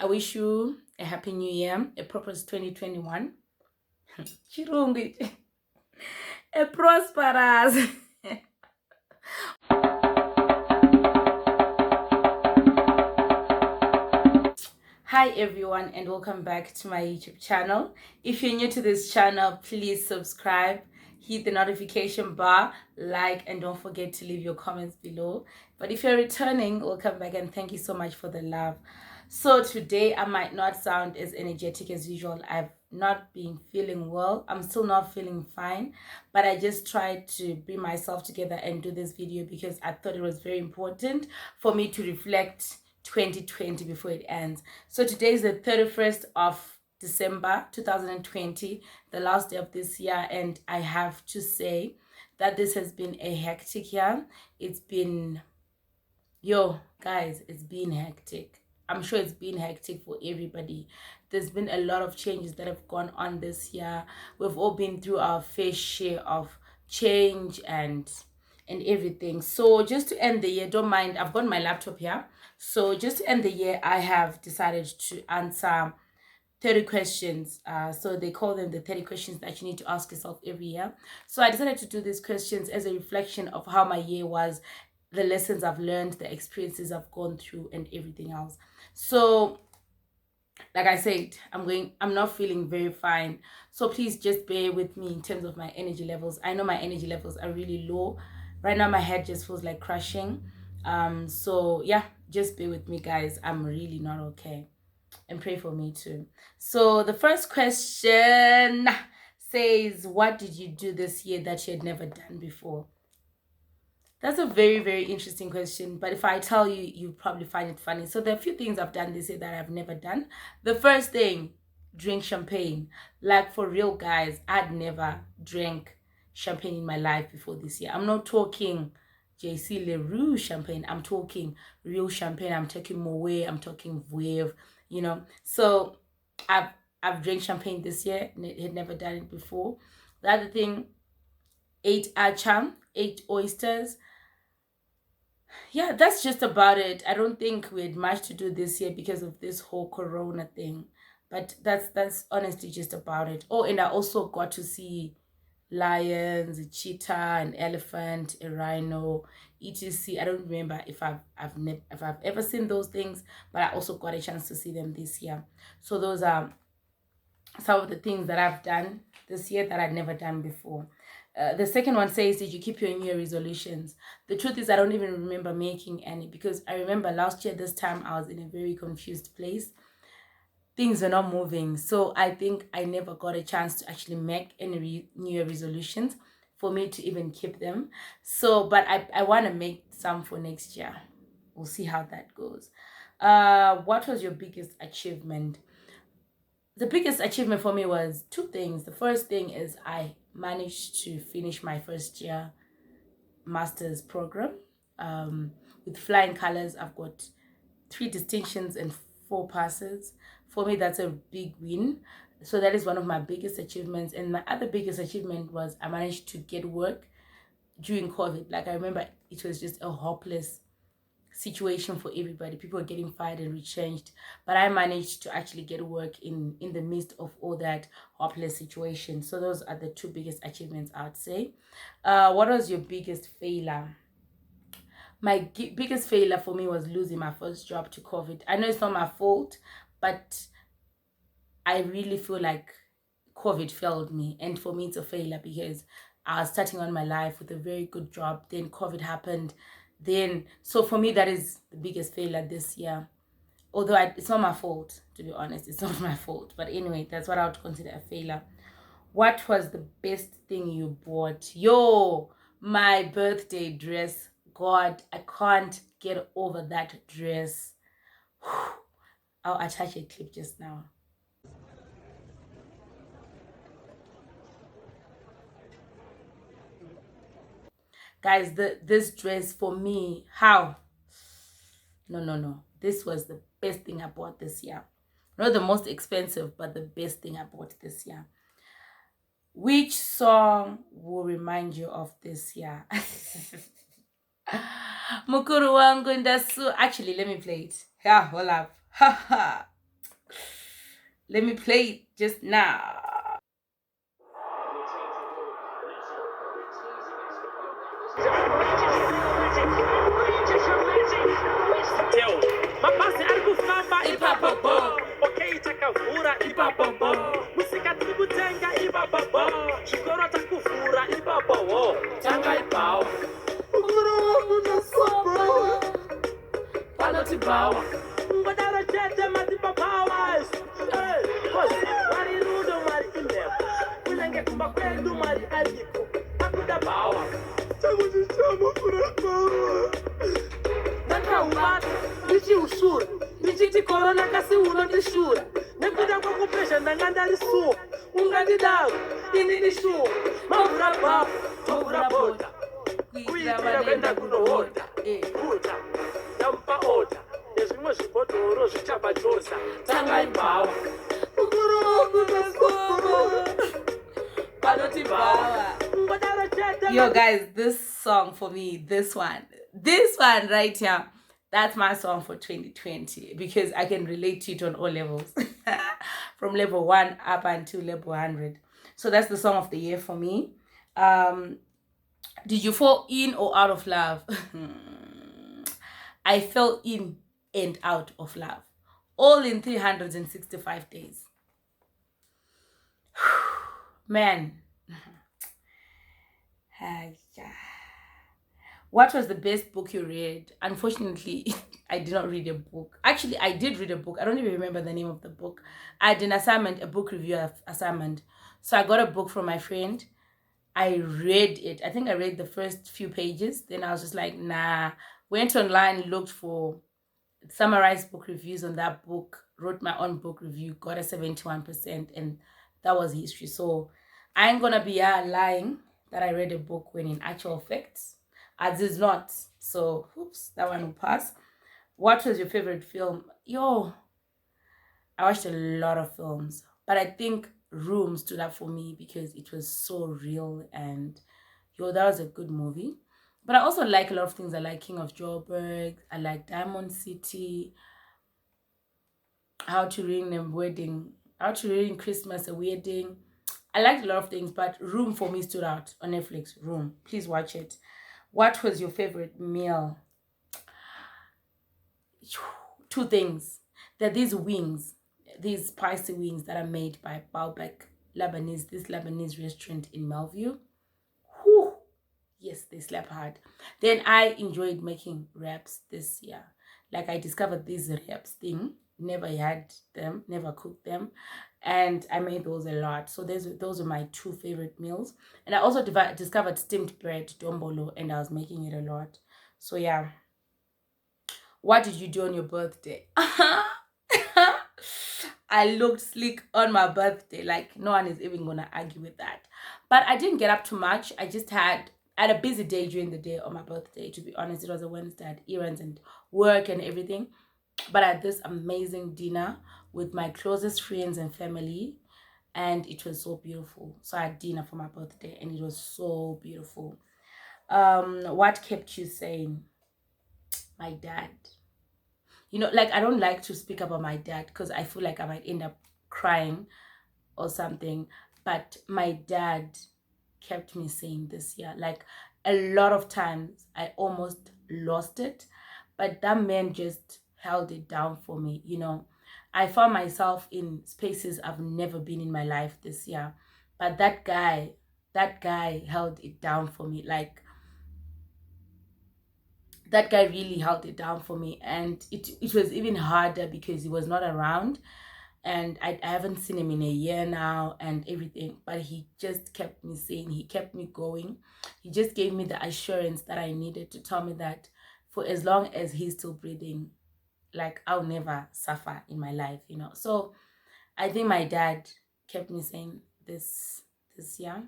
I wish you a happy new year, a prosperous 2021. Chirungi. A prosperous. Hi everyone and welcome back to my YouTube channel. If you're new to this channel, please subscribe, hit the notification bar, like, and don't forget to leave your comments below. But if you're returning, welcome back and thank you so much for the love. So today I might not sound as energetic as usual. I've not been feeling well. I'm still not feeling fine, but I just tried to bring myself together and do this video because I thought it was very important for me to reflect 2020 before it ends. So today is the 31st of December 2020, the last day of this year, and I have to say that this has been a hectic year. It's been, guys, it's been hectic. I'm sure it's been hectic for everybody. There's been a lot of changes that have gone on this year. We've all been through our fair share of change and everything. So just to end the year, don't mind, I've got my laptop here. So just to end the year, I have decided to answer 30 questions. So they call them the 30 questions that you need to ask yourself every year. So I decided to do these questions as a reflection of how my year was, the lessons I've learned, the experiences I've gone through, and everything else. So like I said, I'm not feeling very fine. So please just bear with me in terms of my energy levels. I know my energy levels are really low. Right now my head just feels like crushing. So yeah, just bear with me guys. I'm really not okay. And pray for me too. So the first question says, what did you do this year that you had never done before? That's a very, very interesting question. But if I tell you, you probably find it funny. So there are a few things I've done this year that I've never done. The first thing, drink champagne. Like for real, guys, I'd never drank champagne in my life before this year. I'm not talking JC Leroux champagne. I'm talking real champagne. I'm talking Moet. I'm talking Veuve. So I've drank champagne this year. Had never done it before. The other thing, ate acham, ate oysters. Yeah, that's just about it. I don't think we had much to do this year because of this whole corona thing. But that's honestly just about it. Oh, and I also got to see lions, a cheetah, an elephant, a rhino, etc. I don't remember if I've ever seen those things, but I also got a chance to see them this year. So those are some of the things that I've done this year that I'd never done before. The second one says, did you keep your new year resolutions? The truth is, I don't even remember making any because I remember last year, this time, I was in a very confused place. Things were not moving. So I think I never got a chance to actually make any new year resolutions for me to even keep them. So, but I want to make some for next year. We'll see how that goes. What was your biggest achievement? The biggest achievement for me was two things. The first thing is I managed to finish my first year master's program with flying colors. I've got 3 distinctions and 4 passes. For me, that's a big win. So that is one of my biggest achievements. And my other biggest achievement was I managed to get work during COVID. Like I remember it was just a hopeless situation for everybody. People were getting fired and retrenched, but I managed to actually get work in the midst of all that hopeless situation. So those are the 2 biggest achievements, I would say. What was your biggest failure? My biggest failure for me was losing my first job to COVID. I know it's not my fault, but I really feel like COVID failed me, and for me it's a failure because I was starting on my life with a very good job. Then COVID happened. So for me, that is the biggest failure this year. Although it's not my fault, to be honest. It's not my fault. But anyway, that's what I would consider a failure. What was the best thing you bought? My birthday dress. God, I can't get over that dress. I'll attach a clip just now. Guys, this dress for me, how? No. This was the best thing I bought this year. Not the most expensive, but the best thing I bought this year. Which song will remind you of this year? Mukuru wangu ndasu. Actually, let me play it. Yeah, hold up. Let me play it just now. Mabasi alikufamba ipapopo okay takavura ipapopo musika tikutenga ipapopo chikoro takuvura ipapopo tanga ipawa ukuru wangu nasoma panoti bawa ngodaro chete matipa powers kosi mari rudo mari inepo kunenge kumba kwedu mari aliko akuda bawa takuzichama kurabawa ndakaubata ndichiushura ndichiti korona kasi unondishura nekuda kwokupesha ndanga ndarisuwa ungandidaro ini ndishuwa mavura bhafu mavura bhodha kuitira kuenda kunohodha kuta ndamupa odha nezvimwe zvibhodhoro zvichabajoza tangai bhawa ukuru wangu nasoma panoti bhawa ngodaro chete. Yo guys, this song for me, this one right here, that's my song for 2020 because I can relate to it on all levels from level 1 up until level 100. So that's the song of the year for me. Did you fall in or out of love? I fell in and out of love, all in 365 days. Man. What was the best book you read? Unfortunately, I did not read a book. Actually, I did read a book. I don't even remember the name of the book. I had an assignment, a book review assignment. So I got a book from my friend. I read it. I think I read the first few pages. Then I was just like, nah. Went online, looked for summarized book reviews on that book, wrote my own book review, got a 71%, and that was history. So I ain't gonna be lying that I read a book when in actual facts, as is not. So, oops, that one will pass. What was your favorite film? Yo, I watched a lot of films, but I think Room stood up for me because it was so real and yo, that was a good movie. But I also like a lot of things. I like King of Joburg. I like Diamond City. How to Ruin a Wedding. How to Ruin Christmas, a Wedding. I liked a lot of things, but Room for me stood out on Netflix. Room. Please watch it. What was your favorite meal? Two things. There are these wings, these spicy wings that are made by Baobek Lebanese, this Lebanese restaurant in Melville. Whew. Yes, they slap hard. Then I enjoyed making wraps this year. Like I discovered these wraps thing. Never had them, never cooked them. And I made those a lot. So those are my two favorite meals. And I also discovered steamed bread, dombolo, and I was making it a lot. So yeah. What did you do on your birthday? I looked sleek on my birthday. Like, no one is even going to argue with that. But I didn't get up too much. I just had a busy day during the day on my birthday. To be honest, it was a Wednesday. I had errands and work and everything. But I had this amazing dinner with my closest friends and family. And it was so beautiful. So I had dinner for my birthday. And it was so beautiful. What kept you sane? My dad. You know, like I don't like to speak about my dad because I feel like I might end up crying or something. But my dad kept me sane this year. Like a lot of times I almost lost it, but that man just held it down for me. You know, I found myself in spaces I've never been in my life this year. But that guy held it down for me. Like that guy really held it down for me, and it was even harder because he was not around, and I haven't seen him in a year now and everything, but he just kept me sane. He kept me going. He just gave me the assurance that I needed to tell me that for as long as he's still breathing, like I'll never suffer in my life, you know. So I think my dad kept me sane this year,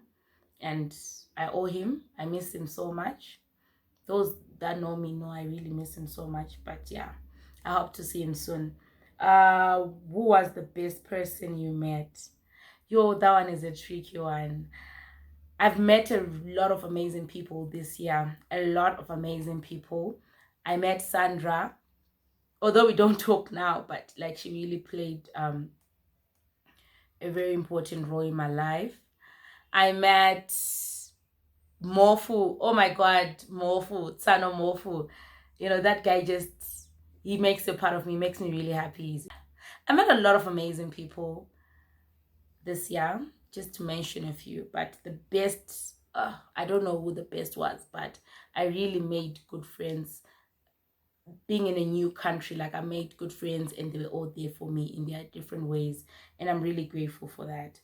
and I owe him. I miss him so much. Those that know me know I really miss him so much. But yeah, I hope to see him soon. Who was the best person you met? Yo, that one is a tricky one. I've met a lot of amazing people this year. A lot of amazing people. I met Sandra, although we don't talk now, but like she really played a very important role in my life. I met Mofu. Oh my God, Mofu, Tsano Mofu. You know, that guy just, he makes a part of me, makes me really happy. I met a lot of amazing people this year, just to mention a few. But the best, I don't know who the best was, but I really made good friends. Being in a new country, like I made good friends and they were all there for me in their different ways. And I'm really grateful for that.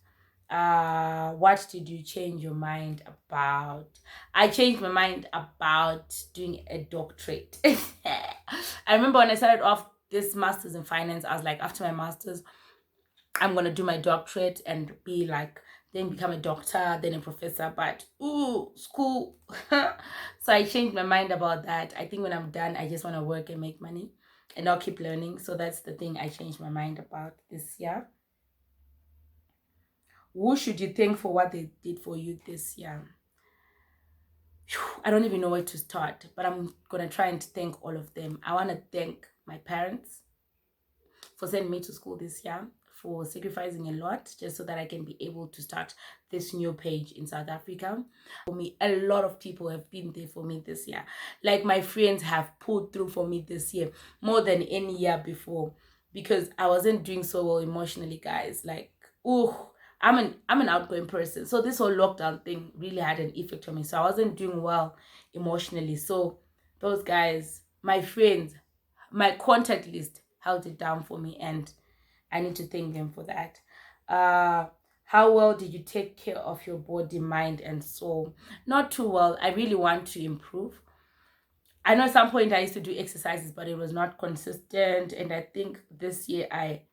What did you change your mind about? I changed my mind about doing a doctorate. I remember when I started off this master's in finance, I was like, after my master's, I'm gonna do my doctorate and be like, then become a doctor, then a professor. But ooh, school. So I changed my mind about that. I think when I'm done, I just want to work and make money, and I'll keep learning. So that's the thing I changed my mind about this year. Who should you thank for what they did for you this year? I don't even know where to start, but I'm gonna try and thank all of them. I want to thank my parents for sending me to school this year, for sacrificing a lot just so that I can be able to start this new page in South Africa. For me, a lot of people have been there for me this year. Like my friends have pulled through for me this year more than any year before, because I wasn't doing so well emotionally, guys. Like, oh, I'm an outgoing person. So this whole lockdown thing really had an effect on me. So I wasn't doing well emotionally. So those guys, my friends, my contact list held it down for me, and I need to thank them for that. How well did you take care of your body, mind, and soul? Not too well. I really want to improve. I know at some point I used to do exercises, but it was not consistent. And I think this year I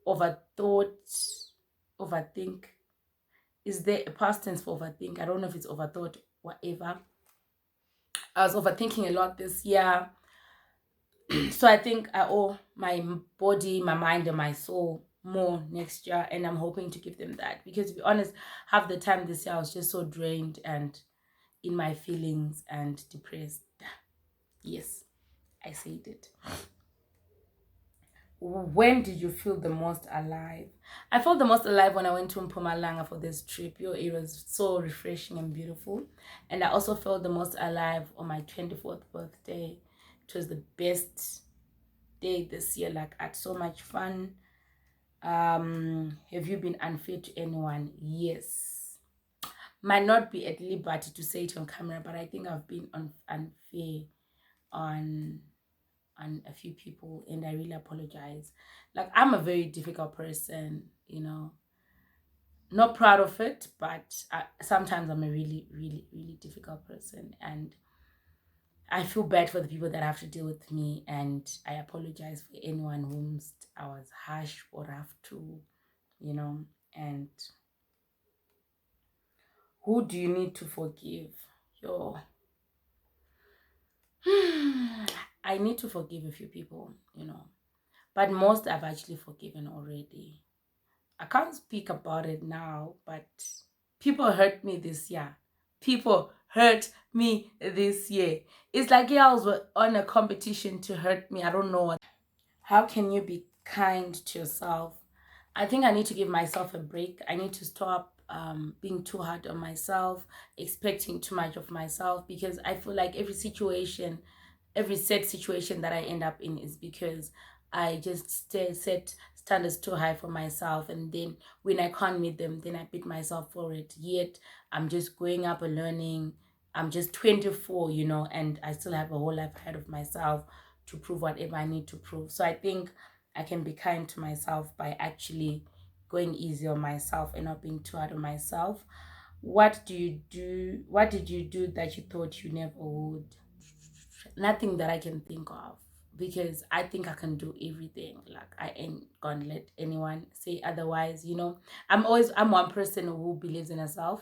overthought, overthink. Is there a past tense for overthink? I don't know if it's overthought, whatever. I was overthinking a lot this year. So I think I owe my body, my mind, and my soul more next year, and I'm hoping to give them that. Because to be honest, half the time this year I was just so drained and in my feelings and depressed. Yes, I said it. When did you feel the most alive? I felt the most alive when I went to Mpumalanga for this trip. Yo, it was so refreshing and beautiful. And I also felt the most alive on my 24th birthday. It was the best day this year. Like, I had so much fun. Have you been unfair to anyone? Yes. Might not be at liberty to say it on camera, but I think I've been unfair on a few people, and I really apologize. Like, I'm a very difficult person, you know. Not proud of it, but sometimes I'm a really, really, really difficult person, and I feel bad for the people that have to deal with me, and I apologize for anyone whom I was harsh or rough to, you know. And who do you need to forgive? Yo, I need to forgive a few people, you know, but most I've actually forgiven already. I can't speak about it now, but people hurt me this year. People hurt me this year. It's like girls were on a competition to hurt me. I don't know. How can you be kind to yourself? I think I need to give myself a break. I need to stop being too hard on myself, expecting too much of myself, because I feel like every set situation that I end up in is because I just set standards too high for myself, and then when I can't meet them, then I beat myself for it. Yet I'm just growing up and learning. I'm just 24, you know, and I still have a whole life ahead of myself to prove whatever I need to prove. So I think I can be kind to myself by actually going easy on myself and not being too hard on myself. What do you do? What did you do that you thought you never would? Nothing that I can think of, because I think I can do everything. Like, I ain't gonna let anyone say otherwise, you know. I'm one person who believes in herself.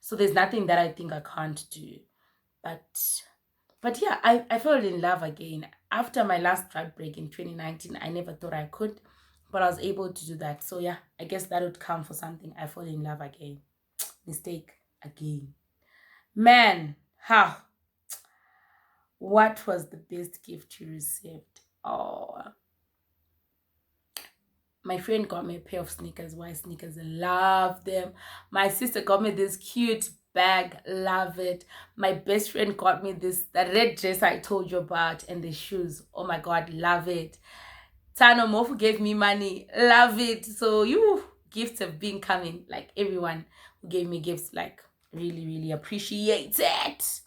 So there's nothing that I think I can't do. But yeah, I fell in love again. After my last heartbreak in 2019, I never thought I could, but I was able to do that. So yeah, I guess that would count for something. I fall in love again. Mistake again. Man, how? What was the best gift you received? Oh, My friend got me a pair of sneakers, white sneakers. I love them. My sister got me this cute bag, love it. My best friend got me that red dress I told you about, and the shoes. Oh my god, love it. Tano Mofu gave me money, love it. So you gifts have been coming, like everyone who gave me gifts, like really appreciate it.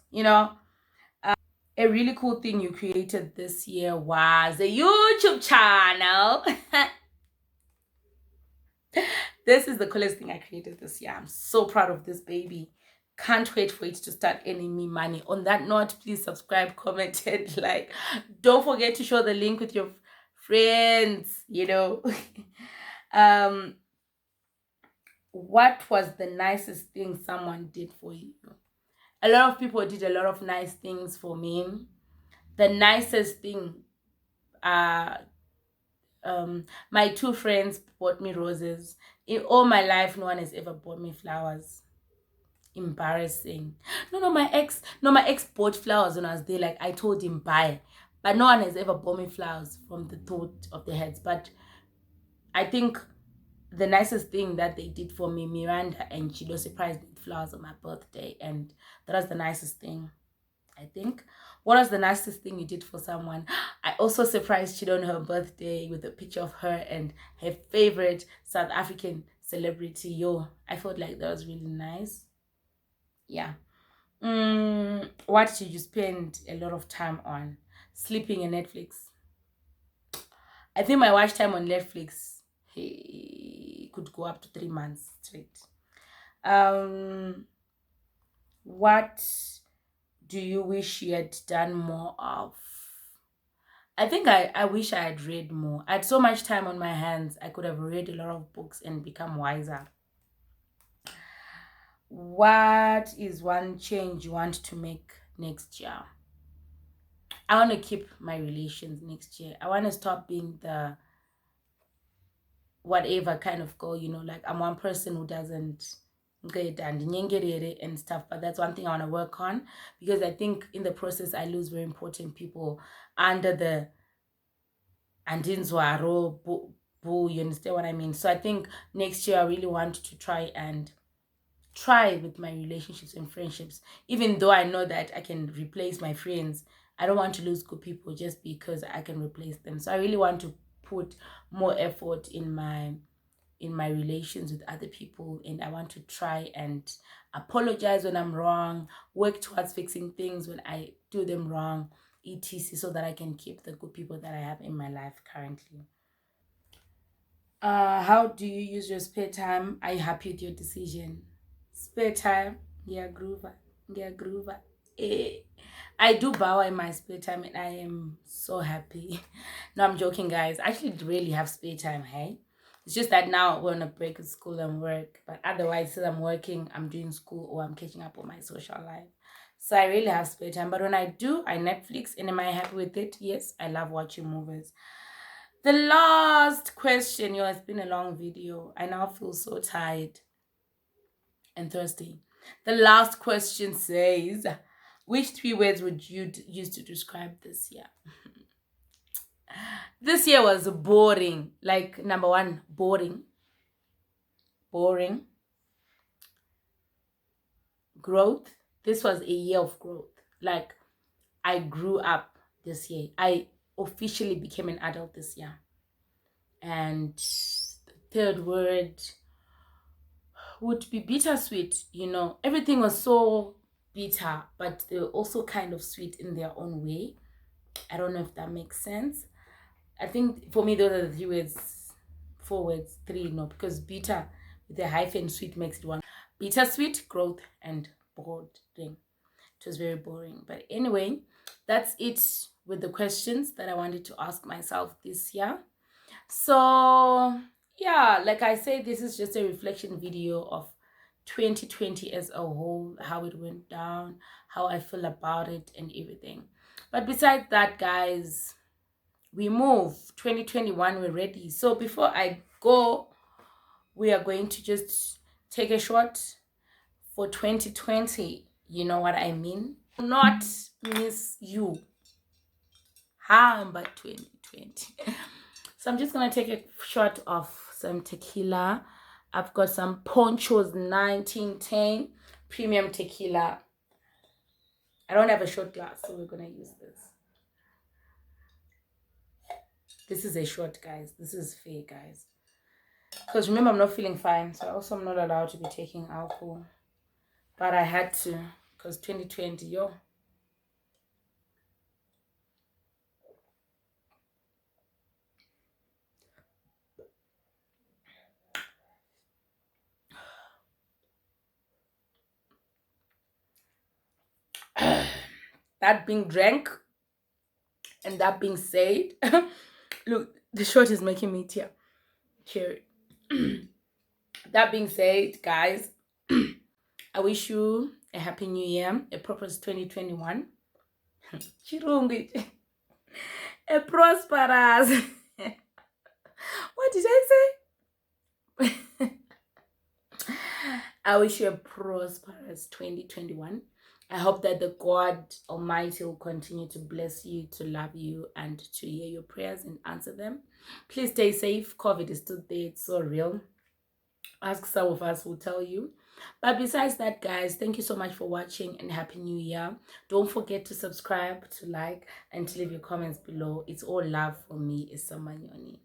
A really cool thing you created this year was a YouTube channel. This is the coolest thing I created this year. I'm so proud of this baby. Can't wait for it to start earning me money. On that note, please subscribe, comment, and like. Don't forget to share the link with your friends, What was the nicest thing someone did for you? A lot of people did a lot of nice things for me. The nicest thing, my two friends bought me roses. In all my life, no one has ever bought me flowers. Embarrassing. My ex bought flowers when I was there. Like, I told him buy, but no one has ever bought me flowers from the thought of their heads. But I think the nicest thing that they did for me, Miranda and Chido surprised me with flowers on my birthday, and that was the nicest thing, I think. What was the nicest thing you did for someone? I also surprised Chido on her birthday with a picture of her and her favorite South African celebrity. I felt like that was really nice. Yeah. What did you spend a lot of time on? Sleeping and Netflix. I think my watch time on Netflix could go up to 3 months straight. What do you wish you had done more of? I think I wish I had read more. I had so much time on my hands. I could have read a lot of books and become wiser. What is one change you want to make next year? I want to keep my relations next year. I want to stop being the whatever kind of girl, like I'm one person who doesn't get and stuff, but that's one thing I want to work on, because I think in the process I lose very important people under the andinzwaro boo, you understand what I mean? So I think next year I really want to try with my relationships and friendships, even though I know that I can replace my friends. I don't want to lose good people just because I can replace them. So I really want to put more effort in my relations with other people, and I want to try and apologize when I'm wrong, work towards fixing things when I do them wrong, etc., so that I can keep the good people that I have in my life currently. How do you use your spare time? Are you happy with your decision? Spare time, yeah, groover, yeah, groover. Eh. I do bow in my spare time, and I am so happy. No, I'm joking, guys. I actually really have spare time, hey? It's just that now we're on a break with school and work, but otherwise, since I'm working, I'm doing school or I'm catching up on my social life. So I really have spare time. But when I do, I Netflix, and am I happy with it? Yes, I love watching movies. The last question, it's been a long video. I now feel so tired and thirsty. The last question says, which 3 words would you use to describe this year? This year was boring. Like, number one, boring. Boring. Growth. This was a year of growth. Like, I grew up this year. I officially became an adult this year. And the third word would be bittersweet. Everything was so bitter, but they were also kind of sweet in their own way. I don't know if that makes sense. I think for me, those are the 3 words, 4 words, three, no, because bitter with a hyphen, sweet makes it one. Bittersweet, growth, and boring. It was very boring. But anyway, that's it with the questions that I wanted to ask myself this year. So yeah, like I said, this is just a reflection video of 2020 as a whole, how it went down, how I feel about it, and everything. But besides that, guys, we move 2021, we're ready. So before I go, we are going to just take a shot for 2020. You know what I mean? Not miss you. But 2020. So I'm just gonna take a shot of some tequila. I've got some Poncho's 1910 premium tequila. I don't have a shot glass, so we're gonna use this. This is a shot, guys. This is fair, guys. Because remember, I'm not feeling fine, so also I'm not allowed to be taking alcohol. But I had to, because 2020, yo. That being drank and that being said, look, the shot is making me tear. That being said, guys, I wish you a happy new year, a prosperous 2021. Chirungi. A prosperous. What did I say? I wish you a prosperous 2021. I hope that the God Almighty will continue to bless you, to love you, and to hear your prayers and answer them. Please stay safe. COVID is still there. It's so real. Ask some of us will tell you. But besides that, guys, thank you so much for watching and happy new year. Don't forget to subscribe, to like, and to leave your comments below. It's all love for me. It's Samanyoni.